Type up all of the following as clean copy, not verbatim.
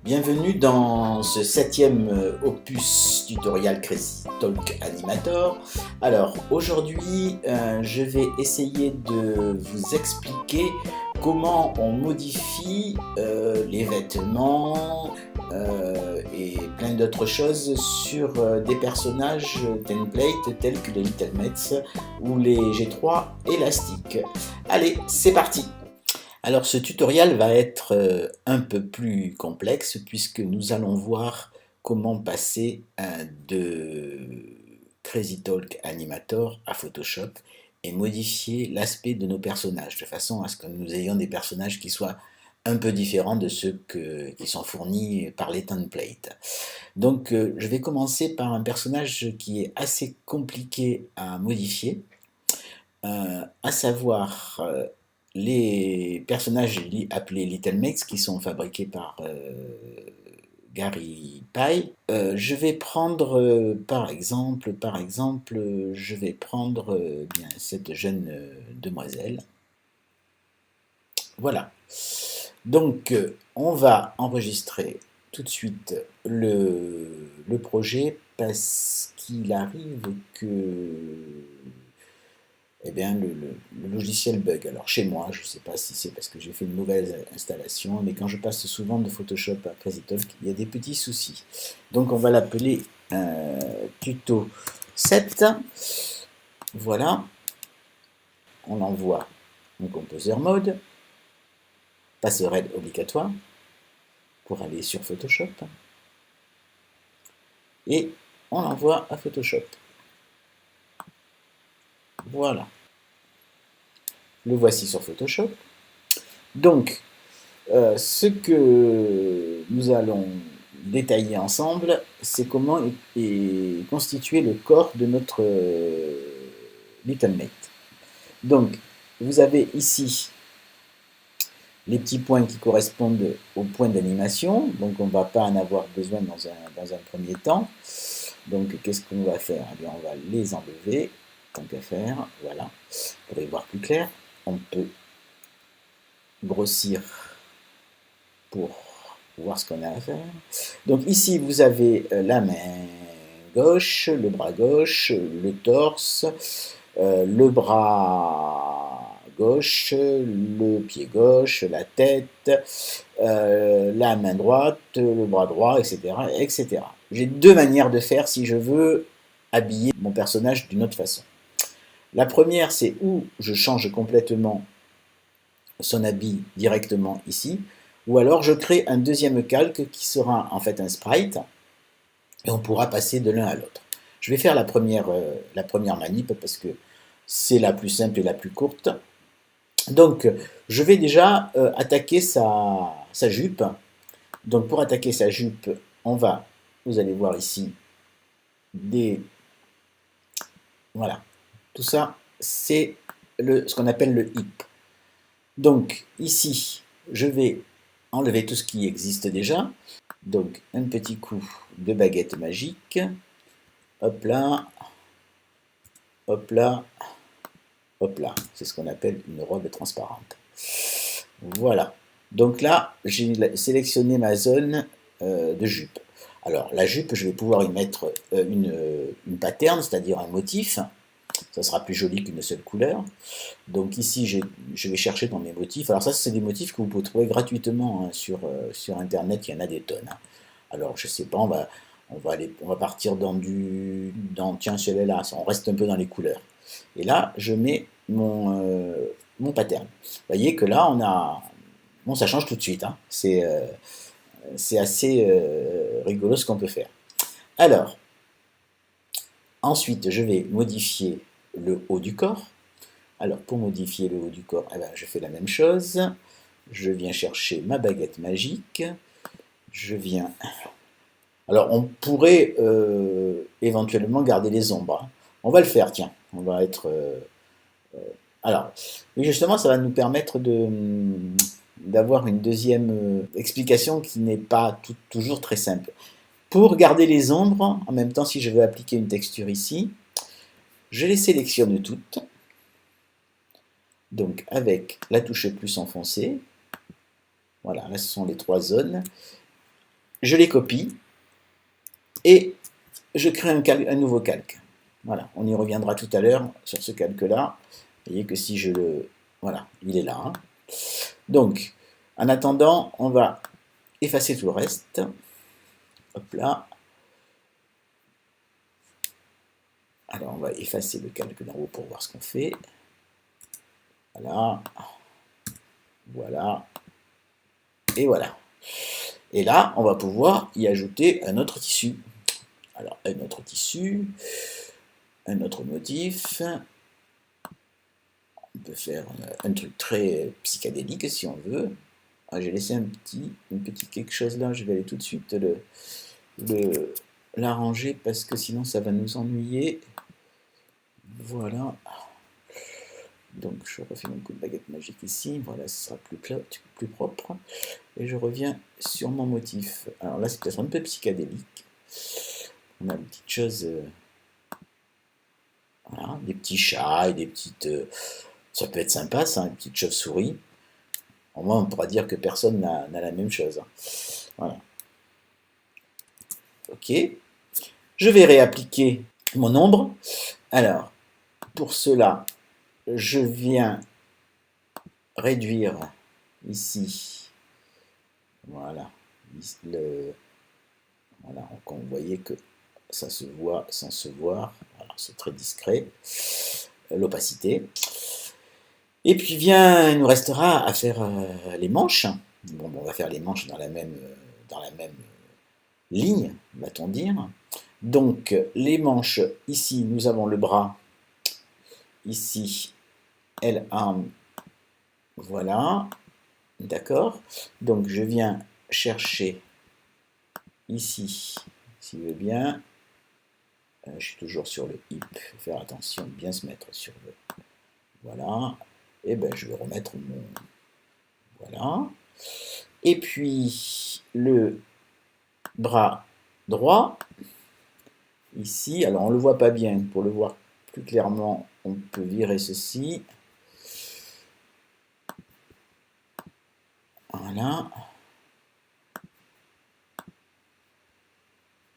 Bienvenue dans ce 7e opus tutoriel Crazy Talk Animator. Alors aujourd'hui je vais essayer de vous expliquer comment on modifie les vêtements et plein d'autres choses sur des personnages templates tels que les Little Mets ou les G3 élastiques. Allez, c'est parti! Alors ce tutoriel va être un peu plus complexe puisque nous allons voir comment passer de Crazy Talk Animator à Photoshop et modifier l'aspect de nos personnages de façon à ce que nous ayons des personnages qui soient un peu différents de ceux qui sont fournis par les templates. Donc je vais commencer par un personnage qui est assez compliqué à modifier, à savoir les personnages appelés Little Mix qui sont fabriqués par Gary Pye. Je vais prendre par exemple, je vais prendre bien cette jeune demoiselle. Voilà. Donc on va enregistrer tout de suite le projet parce qu'il arrive que eh bien, le logiciel bug. Alors chez moi, je ne sais pas si c'est parce que j'ai fait une mauvaise installation, mais quand je passe souvent de Photoshop à Crazy Talk, il y a des petits soucis. Donc on va l'appeler tuto 7. Voilà. On l'envoie en Composer Mode. Passerelle obligatoire pour aller sur Photoshop. Et on l'envoie à Photoshop. Voilà. Le voici sur Photoshop. Donc, ce que nous allons détailler ensemble, c'est comment est constitué le corps de notre Little Mate. Donc, vous avez ici les petits points qui correspondent aux points d'animation, donc on ne va pas en avoir besoin dans un premier temps. Donc, qu'est-ce qu'on va faire? Eh bien, on va les enlever, tant qu'à faire, voilà, pour y voir plus clair. On peut grossir pour voir ce qu'on a à faire. Donc ici, vous avez la main gauche, le bras gauche, le torse, le bras gauche, le pied gauche, la tête, la main droite, le bras droit, etc., etc. J'ai deux manières de faire si je veux habiller mon personnage d'une autre façon. La première, c'est où je change complètement son habit directement ici, ou alors je crée un deuxième calque qui sera en fait un sprite, et on pourra passer de l'un à l'autre. Je vais faire la première manip parce que c'est la plus simple et la plus courte. Donc je vais déjà attaquer sa jupe. Donc pour attaquer sa jupe, vous allez voir ici, voilà, tout ça c'est ce qu'on appelle le hip. Donc ici, je vais enlever tout ce qui existe déjà. Donc un petit coup de baguette magique. Hop là, hop là, hop là. C'est ce qu'on appelle une robe transparente. Voilà. Donc là, j'ai sélectionné ma zone de jupe. Alors la jupe, je vais pouvoir y mettre une pattern, c'est-à-dire un motif. Ça sera plus joli qu'une seule couleur. Donc ici, je vais chercher dans mes motifs. Alors ça, c'est des motifs que vous pouvez trouver gratuitement hein, sur Internet. Il y en a des tonnes. Hein. Alors je sais pas, on va partir tiens, celui-là, on reste un peu dans les couleurs. Et là, je mets mon pattern. Vous voyez que là, bon, ça change tout de suite. Hein. C'est assez rigolo ce qu'on peut faire. Alors, ensuite, je vais modifier le haut du corps. Alors, pour modifier le haut du corps, eh ben, je fais la même chose. Je viens chercher ma baguette magique. Je viens... Alors, on pourrait éventuellement garder les ombres. Hein. On va le faire, tiens. On va être... alors, oui, justement, ça va nous permettre d'avoir une deuxième explication qui n'est pas toujours très simple. Pour garder les ombres, en même temps, si je veux appliquer une texture ici, je les sélectionne toutes. Donc avec la touche plus enfoncée, voilà, là ce sont les trois zones. je les copie et je crée un nouveau calque. Voilà, on y reviendra tout à l'heure sur ce calque-là. Vous voyez que si je le... Voilà, il est là. Hein. Donc, en attendant, on va effacer tout le reste. Hop là. Alors, on va effacer le calque d'en haut pour voir ce qu'on fait. Voilà. Voilà. Et voilà. Et là, on va pouvoir y ajouter un autre tissu. Alors, un autre tissu, un autre motif. On peut faire un truc très psychédélique si on veut. Ah, j'ai laissé un petit quelque chose là, je vais aller tout de suite l'arranger parce que sinon ça va nous ennuyer. Voilà. Donc je refais mon coup de baguette magique ici, voilà, ce sera plus propre. Et je reviens sur mon motif. Alors là c'est peut-être un peu psychédélique. On a des petites choses, voilà, des petits chats et des petites... ça peut être sympa ça, une petite chauve-souris. Au moins on pourra dire que personne n'a la même chose. Hein. Voilà. Ok. Je vais réappliquer mon ombre. Alors, pour cela, je viens réduire ici, voilà, voilà, donc vous voyez que ça se voit sans se voir, c'est très discret, l'opacité. Et puis il nous restera à faire les manches. Bon, on va faire les manches dans la même ligne, va-t-on dire. Donc les manches, ici nous avons le bras, ici L-arm, voilà, d'accord. Donc je viens chercher ici, s'il veut bien, je suis toujours sur le hip, il faut faire attention, bien se mettre sur le, voilà, et ben je vais remettre mon, voilà, et puis le bras droit, ici, alors on ne le voit pas bien, pour le voir plus clairement, on peut virer ceci, voilà,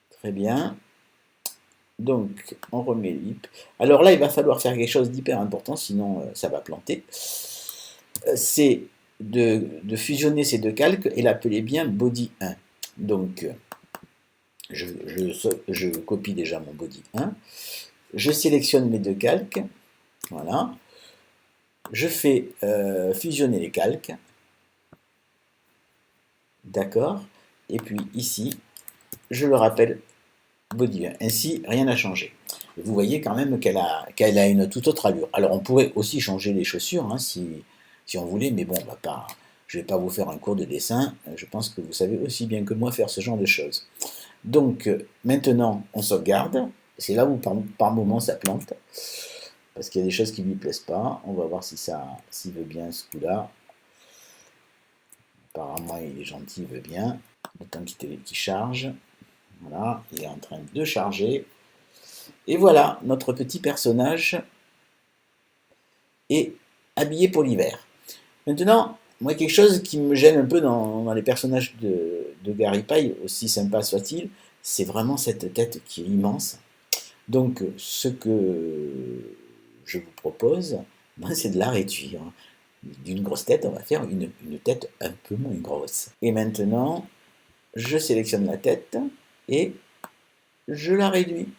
très bien. Donc, on remet l'hip. Alors là, il va falloir faire quelque chose d'hyper important, sinon ça va planter. C'est de fusionner ces deux calques et l'appeler bien body 1. Donc, je copie déjà mon body 1. Je sélectionne mes deux calques. Voilà. Je fais fusionner les calques. D'accord. Et puis ici, je le rappelle body 1. Ainsi, rien n'a changé. Et vous voyez quand même qu'elle a une toute autre allure. Alors, on pourrait aussi changer les chaussures hein, si on voulait, mais bon, je ne vais pas vous faire un cours de dessin. Je pense que vous savez aussi bien que moi faire ce genre de choses. Donc, maintenant, on sauvegarde. C'est là où, par moment, ça plante. Parce qu'il y a des choses qui ne lui plaisent pas. On va voir s'il veut bien ce coup-là. Apparemment, il est gentil, il veut bien. Le temps qu'il charge. Voilà, il est en train de charger. Et voilà, notre petit personnage est habillé pour l'hiver. Maintenant, moi, quelque chose qui me gêne un peu dans les personnages de Gary Pye, aussi sympa soit-il, c'est vraiment cette tête qui est immense. Donc, ce que je vous propose, c'est de la réduire. D'une grosse tête, on va faire une tête un peu moins grosse. Et maintenant, je sélectionne la tête et je la réduis.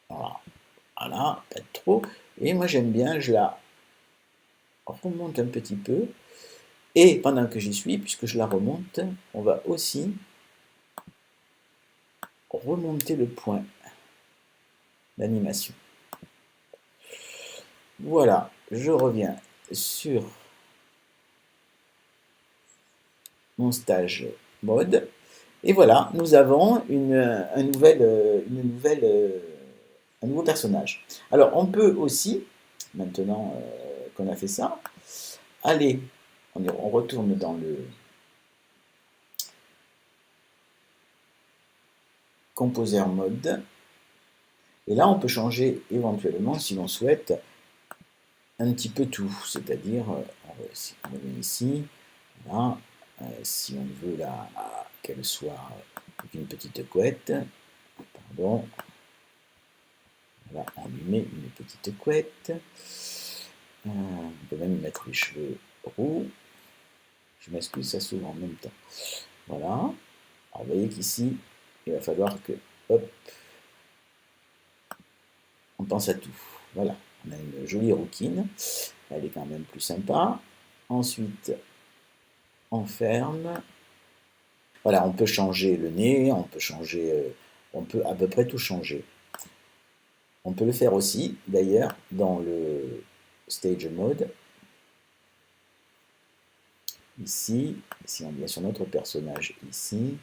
Voilà, pas trop. Et moi, j'aime bien, je la remonte un petit peu. Et pendant que j'y suis, puisque je la remonte, on va aussi remonter le point d'animation. Voilà, je reviens sur mon stage mode. Et voilà, nous avons un nouveau personnage. Alors, on peut aussi, maintenant qu'on a fait ça, aller, on retourne dans le Composer mode. Et là, on peut changer éventuellement, si l'on souhaite, un petit peu tout. C'est-à-dire, on revient ici, voilà, si on veut qu'elle soit avec une petite couette, pardon, voilà, on lui met une petite couette. On peut même mettre les cheveux roux. Je m'excuse, ça s'ouvre en même temps. Voilà. Alors, vous voyez qu'ici, il va falloir que, hop, on pense à tout. Voilà, on a une jolie rouquine. Elle est quand même plus sympa. Ensuite, on ferme. Voilà, on peut changer le nez, on peut changer, on peut à peu près tout changer. On peut le faire aussi, d'ailleurs, dans le Stage Mode. Ici, si on vient sur notre personnage ici,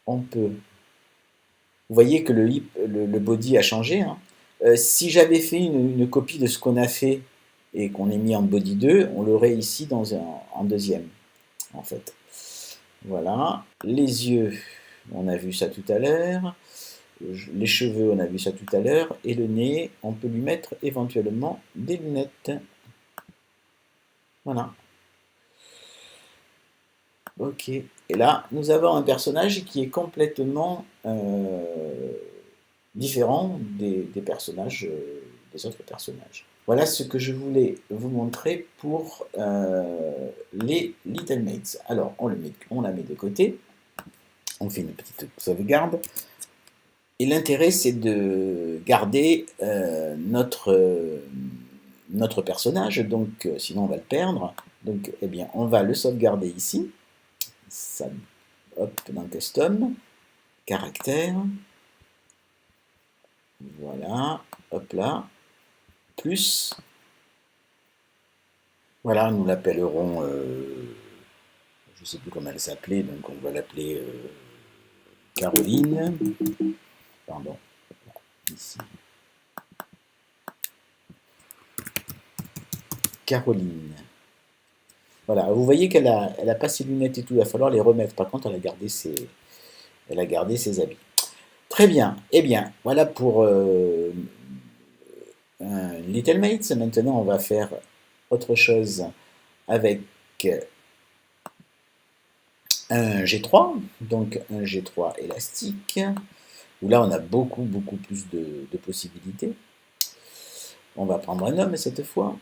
on peut... Vous voyez que le body a changé. Hein. Si j'avais fait une copie de ce qu'on a fait et qu'on ait mis en body 2, on l'aurait ici en deuxième, en fait. Voilà. Les yeux, on a vu ça tout à l'heure. Les cheveux, on a vu ça tout à l'heure. Et le nez, on peut lui mettre éventuellement des lunettes. Voilà. Ok. Et là, nous avons un personnage qui est complètement différent des personnages, des autres personnages. Voilà ce que je voulais vous montrer pour les Little Mates. Alors, on la met de côté. On fait une petite sauvegarde. Et l'intérêt, c'est de garder notre personnage, donc sinon on va le perdre. Donc, eh bien, on va le sauvegarder ici. Ça, hop, dans Custom, Caractère. Voilà, hop là. Plus. Voilà, nous l'appellerons, je ne sais plus comment elle s'appelait, donc on va l'appeler Caroline. Pardon, ici. Caroline. Voilà, vous voyez qu'elle a pas ses lunettes et tout, il va falloir les remettre. Par contre, elle a gardé ses habits. Très bien, eh bien, voilà pour Little Mates. Maintenant, on va faire autre chose avec un G3, donc un G3 élastique, où là, on a beaucoup plus de possibilités. On va prendre un homme cette fois.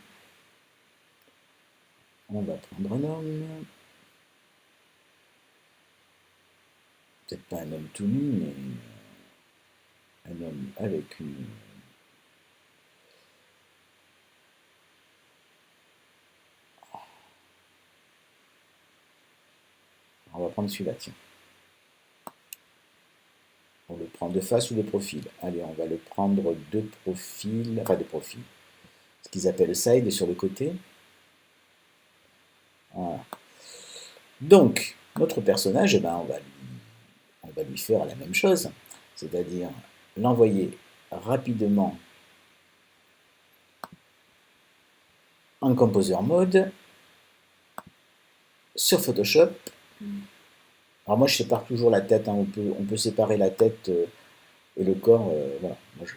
On va prendre un homme. Peut-être pas un homme tout nu, mais un homme avec une... On va prendre celui-là, tiens. On le prend de face ou de profil. Allez, on va le prendre de profil, enfin de profil. Ce qu'ils appellent side sur le côté. Voilà. Donc, notre personnage, eh ben, on va lui faire la même chose. C'est-à-dire l'envoyer rapidement en Composer Mode sur Photoshop. Alors moi, je sépare toujours la tête. Hein. On peut séparer la tête et le corps. Voilà. Moi, je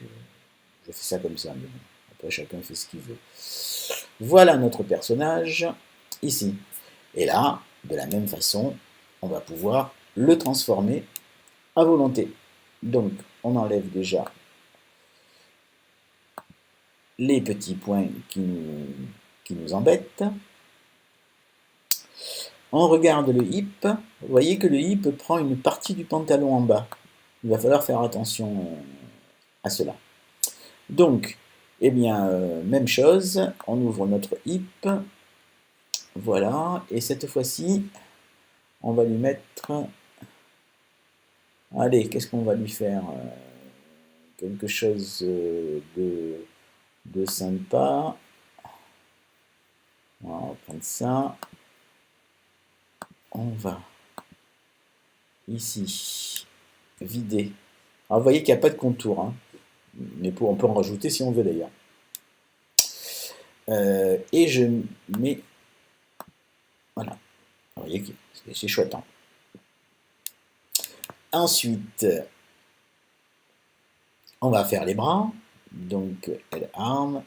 fais ça comme ça. Mais bon, après, chacun fait ce qu'il veut. Voilà notre personnage ici. Et là, de la même façon, on va pouvoir le transformer à volonté. Donc, on enlève déjà les petits points qui nous embêtent. On regarde le hip. Vous voyez que le hip prend une partie du pantalon en bas. Il va falloir faire attention à cela. Donc, eh bien, même chose. On ouvre notre hip. Voilà. Et cette fois-ci, on va lui mettre... Allez, qu'est-ce qu'on va lui faire quelque chose de sympa. On va prendre ça. On va ici vider. Alors vous voyez qu'il n'y a pas de contour, hein. Mais on peut en rajouter si on veut d'ailleurs. Et je mets... Voilà. Vous voyez que c'est chouette. Hein. Ensuite, on va faire les bras. Donc, L-arm.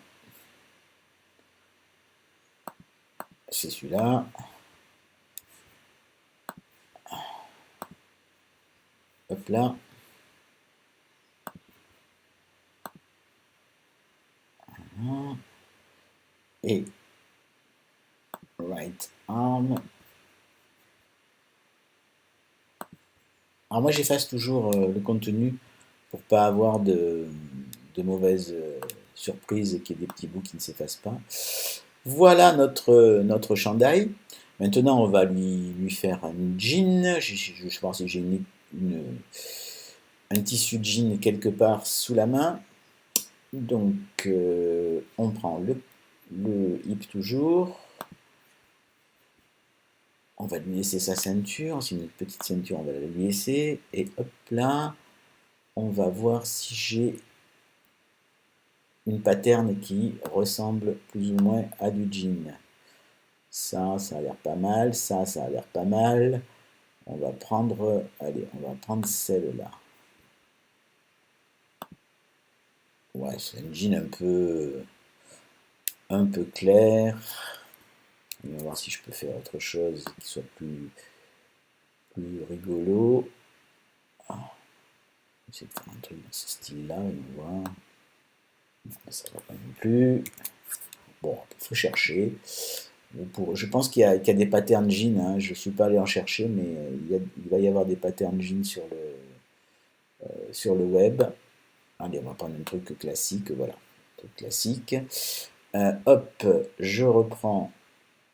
C'est celui-là. hop là. Et right arm. Alors moi j'efface toujours le contenu pour pas avoir de mauvaises surprises et qu'il y ait des petits bouts qui ne s'effacent pas. Voilà notre chandail. Maintenant on va lui faire un jean. Je pense que j'ai un tissu jean quelque part sous la main. Donc on prend le hip toujours. On va lui laisser sa ceinture, c'est une petite ceinture, on va la lui laisser, et hop là, on va voir si j'ai une pattern qui ressemble plus ou moins à du jean. Ça a l'air pas mal, ça a l'air pas mal. On va prendre, allez, on va prendre celle-là. Ouais, c'est un jean un peu clair. On va voir si je peux faire autre chose qui soit plus rigolo. Ah, on va essayer de faire un truc dans ce style-là, on va voir. Ça va pas non plus. Bon, il faut chercher. Je pense qu'il y a des patterns jeans, hein. Je ne suis pas allé en chercher, mais il va y avoir des patterns jeans sur le web. Allez, on va prendre un truc classique, voilà. Un truc classique. Hop, je reprends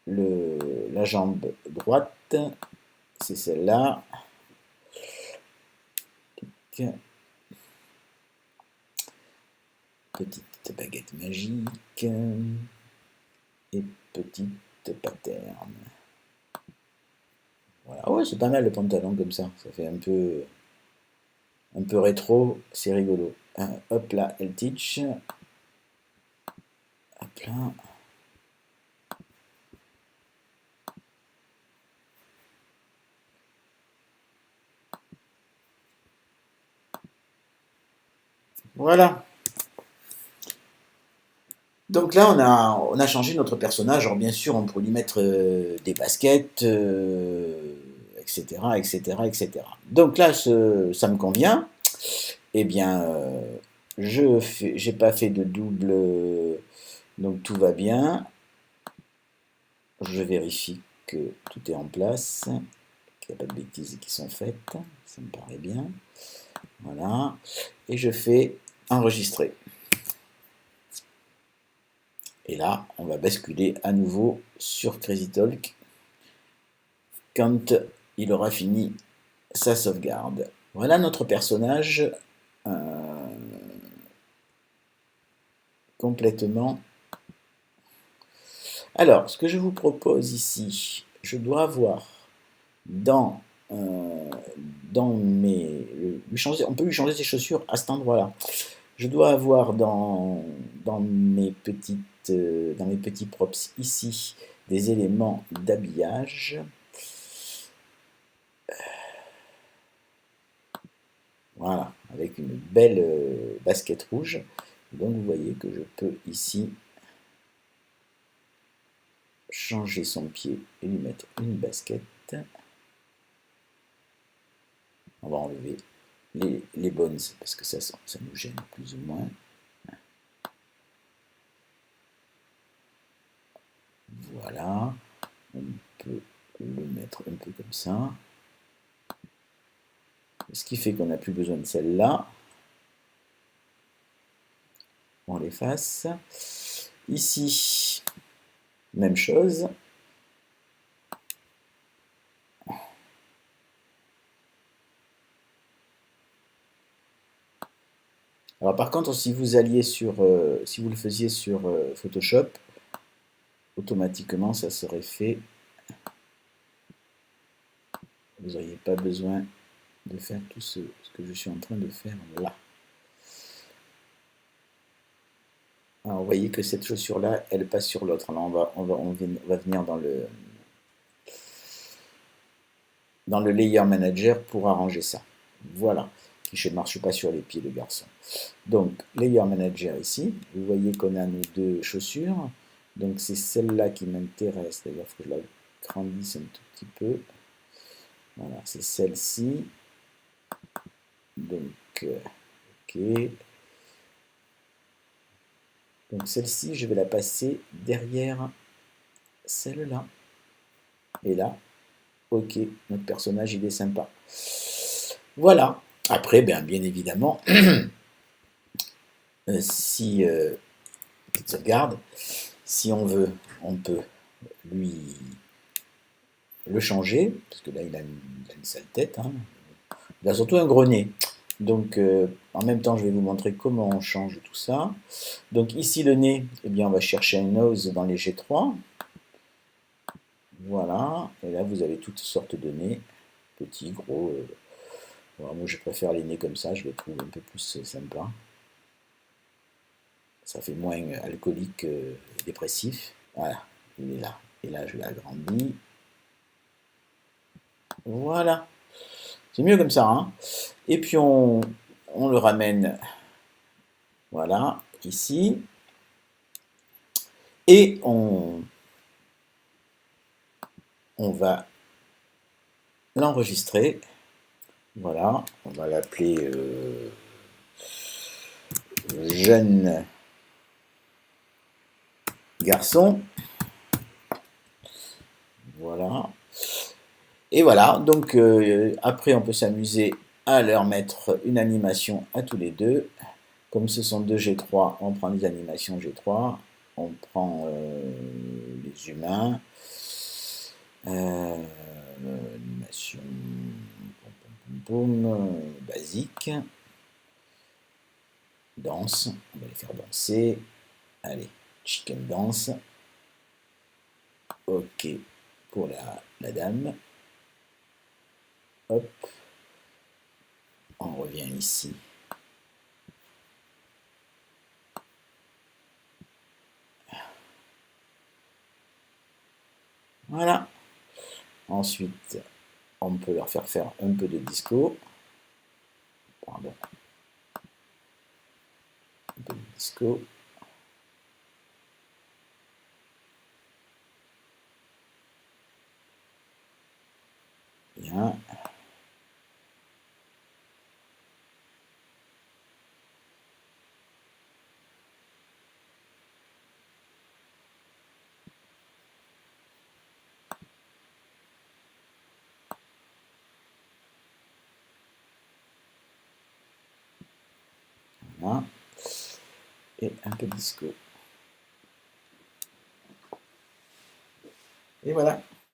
la jambe droite. C'est celle-là. Petite baguette magique. Et petite pattern. Voilà. Oh ouais, c'est pas mal le pantalon comme ça. Ça fait un peu rétro. C'est rigolo. Hop là, elle teach. Hop là. Voilà. Donc là, on a changé notre personnage. Alors bien sûr, on pourrait lui mettre des baskets, etc., etc., etc. Donc là, ça me convient. Eh bien, j'ai pas fait de double, donc tout va bien. Je vérifie que tout est en place, qu'il n'y a pas de bêtises qui sont faites. Ça me paraît bien. Voilà. Et je fais enregistrer. Et là, on va basculer à nouveau sur Crazy Talk quand il aura fini sa sauvegarde. Voilà notre personnage complètement. Alors, ce que je vous propose ici, je dois avoir dans mes... on peut lui changer ses chaussures à cet endroit-là. Je dois avoir dans mes petits props ici des éléments d'habillage. Voilà, avec une belle basket rouge. Donc vous voyez que je peux ici changer son pied et lui mettre une basket. On va enlever les bones parce que ça nous gêne plus ou moins. Voilà, on peut le mettre un peu comme ça. Ce qui fait qu'on n'a plus besoin de celle-là. On l'efface. Ici, même chose. Alors par contre, si vous le faisiez sur Photoshop, automatiquement ça serait fait. Vous n'auriez pas besoin de faire tout ce que je suis en train de faire là. Alors vous voyez que cette chaussure là, elle passe sur l'autre. Alors on va venir dans le Layer Manager pour arranger ça. Voilà, qui ne marche pas sur les pieds de garçon. Donc, Layer Manager ici, vous voyez qu'on a nos deux chaussures. Donc, c'est celle-là qui m'intéresse. D'ailleurs, il faut que je la grandisse un tout petit peu. Voilà, c'est celle-ci. Donc, ok. Donc celle-ci, je vais la passer derrière celle-là. Et là, ok, notre personnage, il est sympa. Voilà. Après, bien évidemment, si, petite sauvegarde, si on veut, on peut lui le changer, parce que là, il a une sale tête. Hein. Il a surtout un gros nez. Donc, en même temps, je vais vous montrer comment on change tout ça. Donc, ici, le nez, eh bien, on va chercher un nose dans les G3. Voilà. Et là, vous avez toutes sortes de nez. Petits, gros. Voilà, moi, je préfère les nez comme ça. Je les trouve un peu plus sympas. Ça fait moins alcoolique et dépressif. Voilà. Il est là. Et là, je l'agrandis. Voilà. C'est mieux comme ça. Hein. Et puis, on le ramène. Voilà. Ici. Et on va l'enregistrer. Voilà, on va l'appeler jeune garçon. Voilà. Et voilà, donc après on peut s'amuser à leur mettre une animation à tous les deux. Comme ce sont deux G3, on prend les animations G3, on prend les humains, animation basique, danse, on va les faire danser, allez, chicken dance, ok pour la dame, hop, on revient ici. Voilà. Ensuite, on peut leur faire faire un peu de disco. Pardon. Un peu de disco. Bien. Voilà. Et un peu de disco. Et voilà.